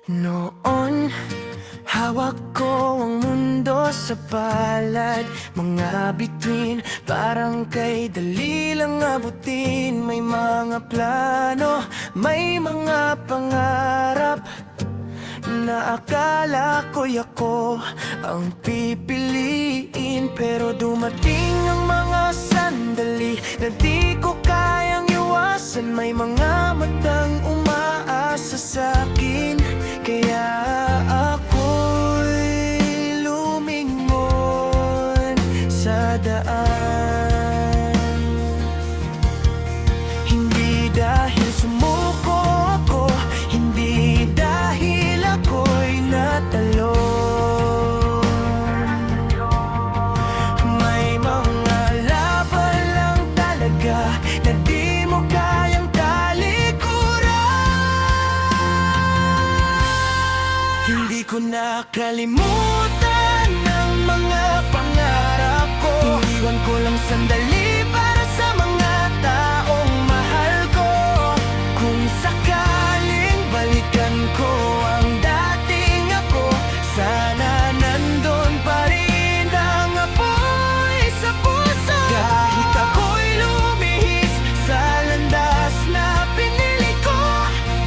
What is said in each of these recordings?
Noon, hawak ko ang mundo sa palad. Mga bituin, parang kay dali lang abutin. May mga plano, may mga pangarap na akala ko'y ako ang pipiliin. Pero dumating ang mga sandali na di ko kayang iwasan. May mga matang umaasa sa'kin, kaya ako'y lumingon sa daan. Hindi dahil sumuko ako, hindi dahil ako'y natalo. May mga laban lang talaga na di mo kayang talikuran. Hindi ko nakalimutan ang mga pangarap ko. Iniwan ko lang sandali para sa mga taong mahal ko. Kung sakaling balikan ko ang dating ako, sana nandun pa rin ang apoy sa puso. Kahit ako'y lumihis sa landas na pinili ko,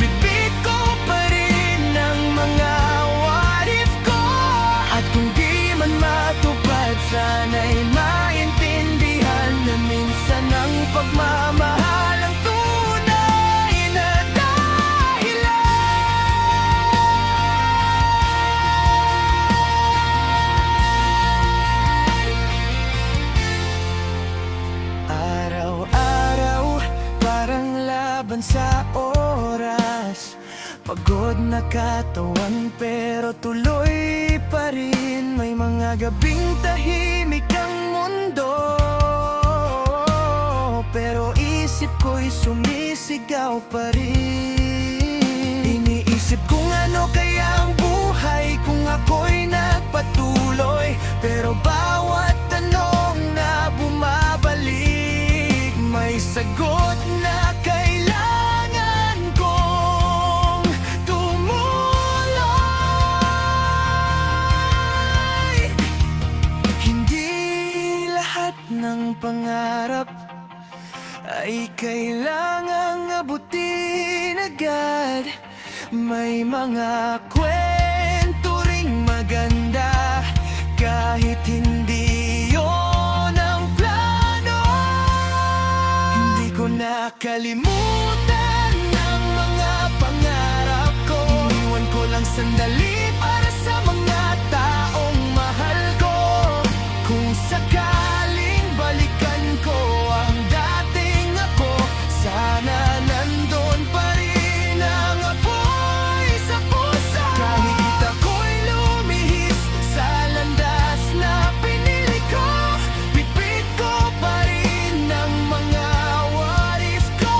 bitbit ko pa rin ang mga what if ko. At kung di man matupad, sana'y maintindihan na minsan ang pagmamahal ang tunay na dahilan. Araw-araw, parang laban sa oras. Pagod na katawan pero tuloy pa rin. May mga gabing tahimik ang mundo, pero isip ko'y sumisigaw pa rin. Iniisip kung ano kaya ang buhay kung ako'y nagpatuloy. Pero bawat tanong na bumabalik, may sagot na kailangan kong tumuloy. Hindi lahat ng pangarap ay kailangang abutin agad. May mga kwento ring maganda kahit hindi yon ang plano. Hindi ko nakalimutan ang mga pangarap ko. Iniwan ko lang sandali para sa mga taong mahal ko. Kung sakaling balikan ko ang dating ako, sana nandun pa rin ang apoy sa puso. Kahit ako'y lumihis sa landas na pinili ko, bitbit ko pa rin ang mga what if ko.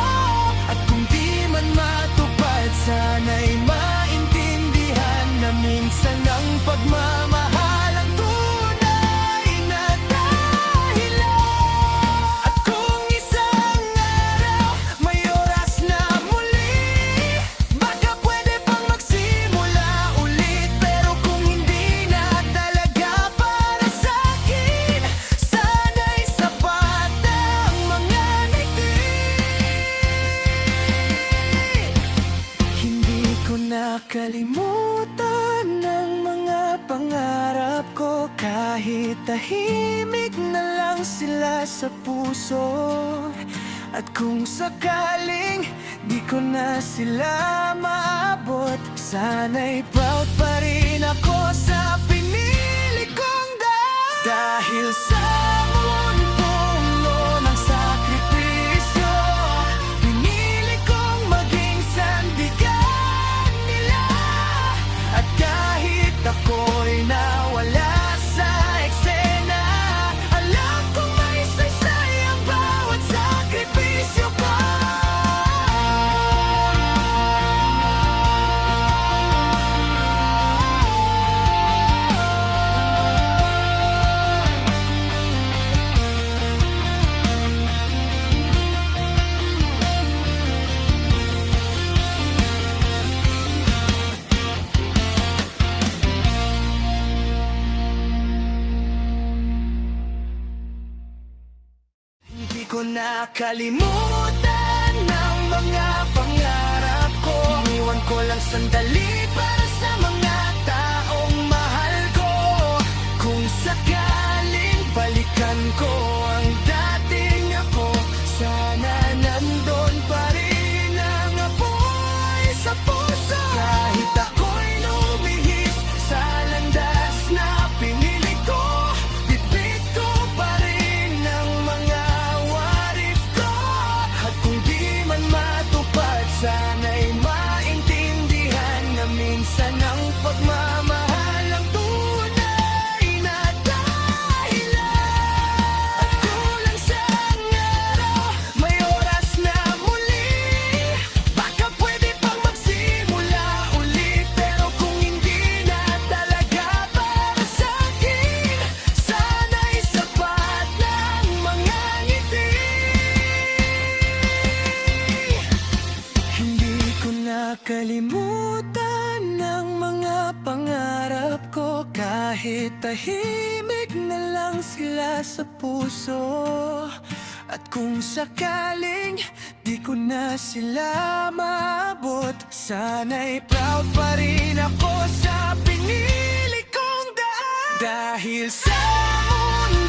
At kung di man matupad, sana'y maintindihan na minsan ang pagmamahal ang tunay na dahilan. At kung isang araw may oras na muli, baka pwede pang magsimula ulit. Pero kung hindi na talaga para sa'kin, sana'y sapat ang mga ngiti. Hindi ko nakalimutan ang mga pangarap ko. Kahit tahimik na lang sila sa puso. At kung sakaling di ko na sila maabot, sana'y proud pa rin ako sa pinili kong dahil sa punong ng sakripisyo, pinili kong maging sandigan nila. At kahit ako'y nawala sa eksena, alam kong may saysay ang bawat sakripisyo ko. ko nakalimutan ang mga pangarap ko. Iniwan ko lang sandali para sa mga taong mahal ko. Kung sakaling balikan ko ang dating ako, sana nandun pa rin ang apoy sa puso. Kahit ako'y lumihis sa landas na pinili ko, bitbit ko pa rin ang mga what-if ko. At kung di man matupad, sana'y maintindihan na minsan ang pagmamahal ang tunay na dahilan. At kulang sa araw, may oras na muli. Baka pwede pang magsimula ulit, pero kung hindi na talaga para sa'kin, sana'y sapat ng mga ngiti. Hindi ko nakalimutan ang mga pangarap ko, kahit tahimik na lang sila sa puso. At kung sakaling di ko na sila maabot, sana'y proud pa rin ako sa pinili kong daan. Dahil sa mundo